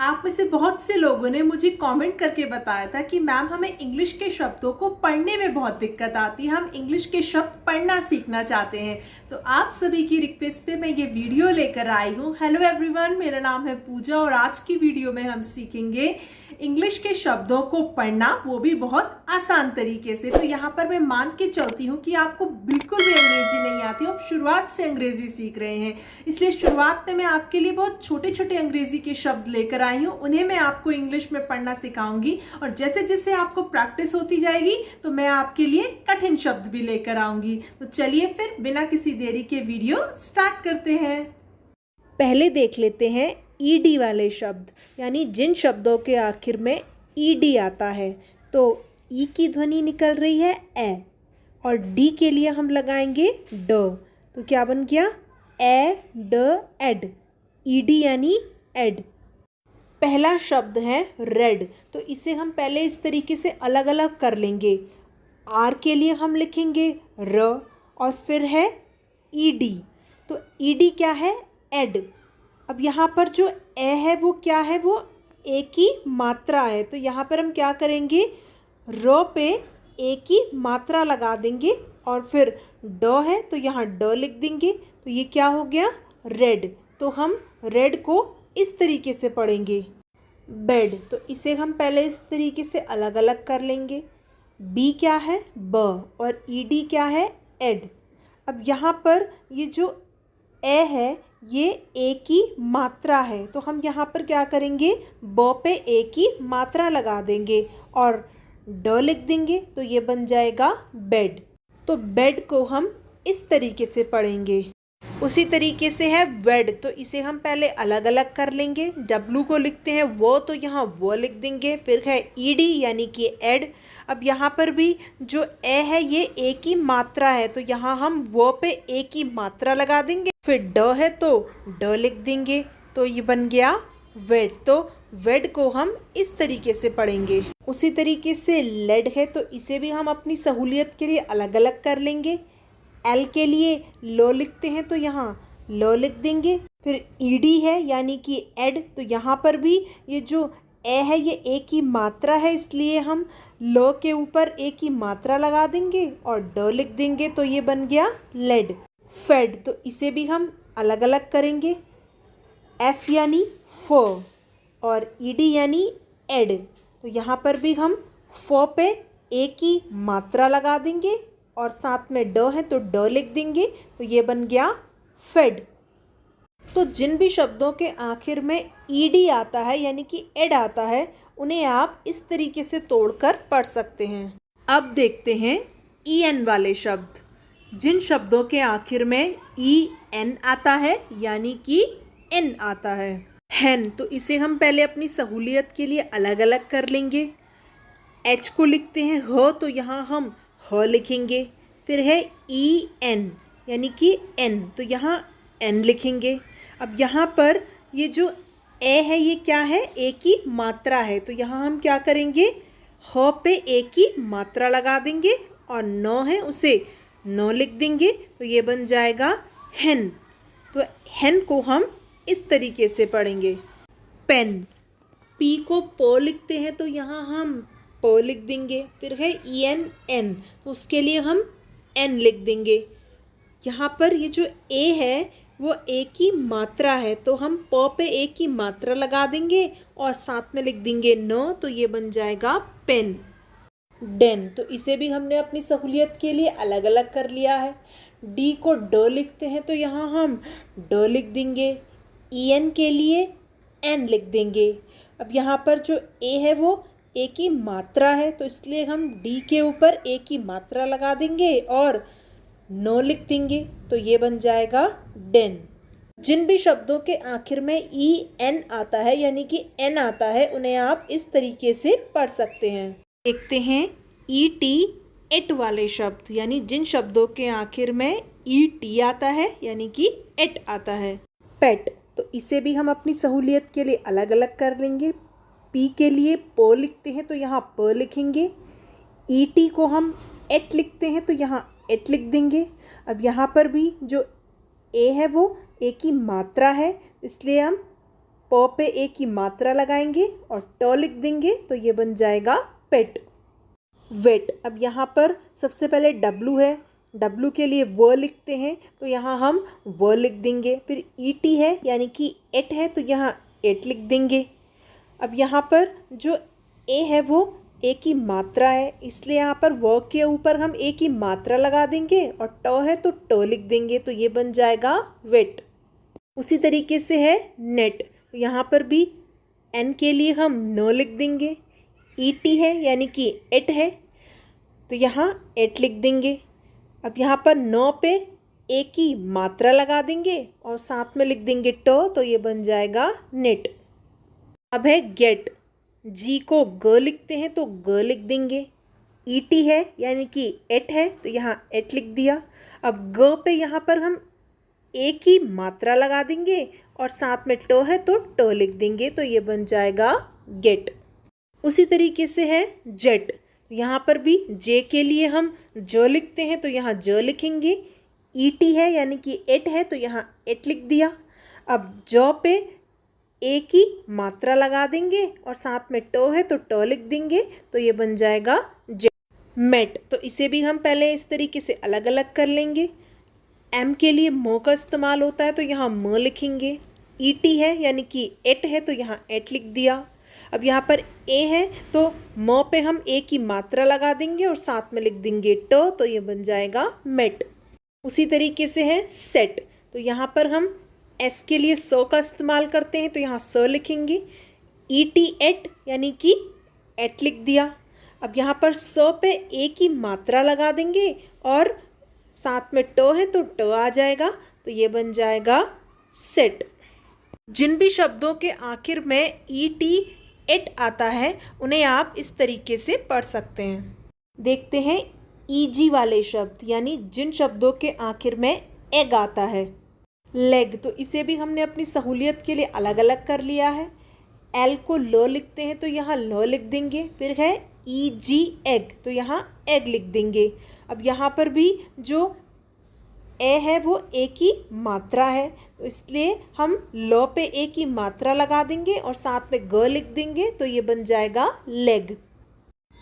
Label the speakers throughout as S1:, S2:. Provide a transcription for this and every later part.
S1: आप में से बहुत से लोगों ने मुझे कमेंट करके बताया था कि मैम हमें इंग्लिश के शब्दों को पढ़ने में बहुत दिक्कत आती है, हम इंग्लिश के शब्द पढ़ना सीखना चाहते हैं। तो आप सभी की रिक्वेस्ट पे मैं ये वीडियो लेकर आई हूँ। हेलो एवरीवन, मेरा नाम है पूजा और आज की वीडियो में हम सीखेंगे इंग्लिश के शब्दों को पढ़ना, वो भी बहुत आसान तरीके से। तो यहाँ पर मैं मान के चलती हूँ कि आपको बिल्कुल भी अंग्रेजी नहीं आती, आप शुरुआत से अंग्रेजी सीख रहे हैं, इसलिए शुरुआत में मैं आपके लिए बहुत छोटे छोटे अंग्रेजी के शब्द लेकर आई हूँ, उन्हें मैं आपको इंग्लिश में पढ़ना सिखाऊंगी और जैसे जैसे आपको प्रैक्टिस होती जाएगी तो मैं आपके लिए कठिन शब्द भी लेकर आऊंगी। तो चलिए फिर बिना किसी देरी के वीडियो स्टार्ट करते हैं। पहले देख लेते हैं ईडी वाले शब्द, यानी जिन शब्दों के आखिर में ईडी आता है। तो ई की ध्वनि निकल रही है ए और डी के लिए हम लगाएंगे ड, तो क्या बन गया ए ड एड, ईडी यानी एड। पहला शब्द है रेड, तो इसे हम पहले इस तरीके से अलग अलग कर लेंगे। आर के लिए हम लिखेंगे र और फिर है ईडी, तो ईडी क्या है एड। अब यहाँ पर जो ए है वो क्या है, वो ए की मात्रा है, तो यहाँ पर हम क्या करेंगे र पे ए की मात्रा लगा देंगे और फिर ड है तो यहाँ ड लिख देंगे, तो ये क्या हो गया रेड। तो हम रेड को इस तरीके से पढ़ेंगे। बेड, तो इसे हम पहले इस तरीके से अलग अलग कर लेंगे। बी क्या है ब और ईडी क्या है एड। अब यहाँ पर ये जो ए है ये ए की मात्रा है, तो हम यहाँ पर क्या करेंगे ब पे ए की मात्रा लगा देंगे और ड लिख देंगे, तो ये बन जाएगा बेड। तो बेड को हम इस तरीके से पढ़ेंगे। उसी तरीके से है वेड, तो इसे हम पहले अलग अलग कर लेंगे। डब्लू को लिखते हैं वो, तो यहाँ वो लिख देंगे। फिर है ईडी यानी कि एड। अब यहाँ पर भी जो ए है ये ए की मात्रा है, तो यहाँ हम वो पे ए की मात्रा लगा देंगे। फिर ड है तो ड लिख देंगे, तो ये बन गया वेड। तो वेड को हम इस तरीके से पढ़ेंगे। उसी तरीके से लेड है, तो इसे भी हम अपनी सहूलियत के लिए अलग अलग कर लेंगे। एल के लिए लो लिखते हैं, तो यहाँ लो लिख देंगे। फिर ईडी है यानी कि एड, तो यहाँ पर भी ये जो ए है ये ए की मात्रा है, इसलिए हम लो के ऊपर ए की मात्रा लगा देंगे और ड लिख देंगे, तो ये बन गया लेड। फेड, तो इसे भी हम अलग अलग करेंगे। एफ यानी फो और ईडी यानी एड, तो यहाँ पर भी हम फो पे ए की मात्रा लगा देंगे और साथ में ड है तो ड लिख देंगे, तो ये बन गया फेड। तो जिन भी शब्दों के आखिर में ईडी आता है यानी कि एड आता है, उन्हें आप इस तरीके से तोड़कर पढ़ सकते हैं। अब देखते हैं ई एन वाले शब्द। जिन शब्दों के आखिर में ई एन आता है यानी कि एन आता है। हैन, तो इसे हम पहले अपनी सहूलियत के लिए अलग अलग कर लेंगे। एच को लिखते हैं ह, तो यहाँ हम ह लिखेंगे। फिर है ई एन यानी कि एन, तो यहाँ एन लिखेंगे। अब यहाँ पर ये जो ए है ये क्या है ए की मात्रा है, तो यहाँ हम क्या करेंगे ह पे ए की मात्रा लगा देंगे और न है उसे न लिख देंगे, तो ये बन जाएगा हेन। तो हेन को हम इस तरीके से पढ़ेंगे। पेन, पी को प लिखते हैं, तो यहाँ हम प लिख देंगे। फिर है ई एन एन, तो उसके लिए हम एन लिख देंगे। यहाँ पर ये जो ए है वो ए की मात्रा है, तो हम प पे ए की मात्रा लगा देंगे और साथ में लिख देंगे न, तो ये बन जाएगा पेन। डेन, तो इसे भी हमने अपनी सहूलियत के लिए अलग अलग कर लिया है। डी को ड लिखते हैं, तो यहाँ हम ड लिख देंगे। ई एन के लिए एन लिख देंगे। अब यहाँ पर जो ए है वो ए की मात्रा है, तो इसलिए हम डी के ऊपर ए की मात्रा लगा देंगे और नो लिख देंगे, तो ये बन जाएगा डेन। जिन भी शब्दों के आखिर में ई एन आता है यानी कि एन आता है, उन्हें आप इस तरीके से पढ़ सकते हैं। देखते हैं ई टी एट वाले शब्द, यानी जिन शब्दों के आखिर में ई टी आता है यानी कि एट आता है। पेट, तो इसे भी हम अपनी सहूलियत के लिए अलग अलग कर लेंगे। पी के लिए प लिखते हैं, तो यहाँ प लिखेंगे। ई टी को हम एट लिखते हैं, तो यहाँ एट लिख देंगे। अब यहाँ पर भी जो ए है वो ए की मात्रा है, इसलिए हम प पे ए की मात्रा लगाएंगे और ट लिख देंगे तो ये बन जाएगा पेट। वेट, अब यहाँ पर सबसे पहले डब्लू है, डब्लू के लिए व लिखते हैं तो यहाँ हम व लिख देंगे। फिर ईटी है यानी कि एट है तो यहाँ एट लिख देंगे। अब यहाँ पर जो ए है वो ए की मात्रा है, इसलिए यहाँ पर व के ऊपर हम ए की मात्रा लगा देंगे और ट है तो ट लिख देंगे तो ये बन जाएगा वेट। उसी तरीके से है नेट, तो यहाँ पर भी एन के लिए हम न लिख देंगे। ईटी है यानी कि एट है तो यहाँ एट लिख देंगे। अब यहाँ पर न पे ए की मात्रा लगा देंगे और साथ में लिख देंगे ट तो ये बन जाएगा नेट। अब है गेट, जी को ग लिखते हैं तो ग लिख देंगे। ईटी है यानी कि एट है तो यहाँ एट लिख दिया। अब ग पे यहाँ पर हम ए की मात्रा लगा देंगे और साथ में ट है तो ट लिख देंगे तो ये बन जाएगा गेट। उसी तरीके से है जेट, यहाँ पर भी जे के लिए हम ज लिखते हैं तो यहाँ ज लिखेंगे। ईटी है यानी कि एट है तो यहाँ एट लिख दिया। अब ज पे ए की मात्रा लगा देंगे और साथ में ट है तो ट लिख देंगे तो ये बन जाएगा जेट। मेट, तो इसे भी हम पहले इस तरीके से अलग अलग कर लेंगे। एम के लिए म का इस्तेमाल होता है तो यहाँ म लिखेंगे। ईटी है यानी कि एट है तो यहाँ एट लिख दिया। अब यहाँ पर ए है तो म पे हम ए की मात्रा लगा देंगे और साथ में लिख देंगे ट तो ये बन जाएगा मेट। उसी तरीके से है सेट, तो यहाँ पर हम एस के लिए स का इस्तेमाल करते हैं तो यहाँ स लिखेंगे। ईटी एट यानी कि एट लिख दिया। अब यहाँ पर स पे ए की मात्रा लगा देंगे और साथ में ट है तो ट आ जाएगा तो ये बन जाएगा सेट। जिन भी शब्दों के आखिर में ईटी एट आता है उन्हें आप इस तरीके से पढ़ सकते हैं। देखते हैं ईजी वाले शब्द, यानी जिन शब्दों के आखिर में एग आता है। लेग, तो इसे भी हमने अपनी सहूलियत के लिए अलग अलग कर लिया है। एल को ल लिखते हैं तो यहाँ ल लिख देंगे। फिर है ई जी एग, तो यहाँ एग लिख देंगे। अब यहाँ पर भी जो ए है वो ए की मात्रा है तो इसलिए हम ल पे ए की मात्रा लगा देंगे और साथ में ग लिख देंगे तो ये बन जाएगा लेग।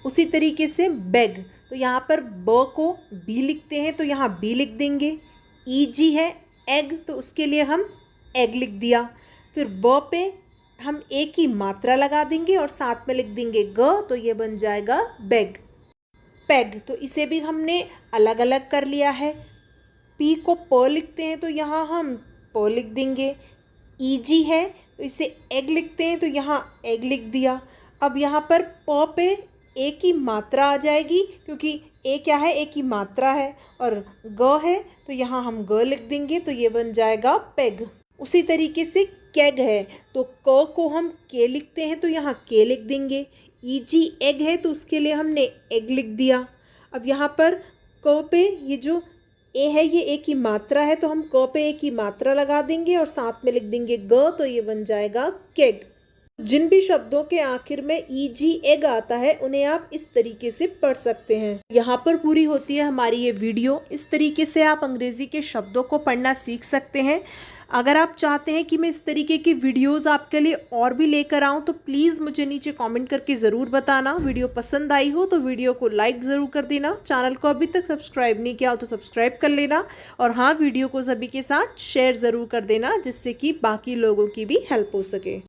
S1: उसी तरीके से बैग, तो यहाँ पर ब को बी लिखते हैं तो यहाँ बी लिख देंगे। ई जी है एग तो उसके लिए हम एग लिख दिया। फिर ब पे हम ए की मात्रा लगा देंगे और साथ में लिख देंगे ग तो ये बन जाएगा बैग। पैग, तो इसे भी हमने अलग अलग कर लिया है। पी को प लिखते हैं तो यहाँ हम प लिख देंगे। ईजी है तो इसे एग लिखते हैं तो यहाँ एग लिख दिया। अब यहाँ पर प पे ए की मात्रा आ जाएगी क्योंकि ए क्या है, ए की मात्रा है, और ग है तो यहाँ हम ग लिख देंगे तो ये बन जाएगा पेग। उसी तरीके से कैग है तो क को हम के लिखते हैं तो यहाँ के लिख देंगे। ईजी एग है तो उसके लिए हमने एग लिख दिया। अब यहाँ पर क पे ये जो ए है ये ए की मात्रा है तो हम क पे ए की मात्रा लगा देंगे और साथ में लिख देंगे ग तो ये बन जाएगा केग। जिन भी शब्दों के आखिर में ईजी एग आता है उन्हें आप इस तरीके से पढ़ सकते हैं। यहाँ पर पूरी होती है हमारी ये वीडियो। इस तरीके से आप अंग्रेजी के शब्दों को पढ़ना सीख सकते हैं। अगर आप चाहते हैं कि मैं इस तरीके की वीडियोस आपके लिए और भी लेकर आऊँ तो प्लीज़ मुझे नीचे कमेंट करके ज़रूर बताना। वीडियो पसंद आई हो तो वीडियो को लाइक ज़रूर कर देना। चैनल को अभी तक सब्सक्राइब नहीं किया हो तो सब्सक्राइब कर लेना, और हाँ, वीडियो को सभी के साथ शेयर ज़रूर कर देना जिससे कि बाकी लोगों की भी हेल्प हो सके।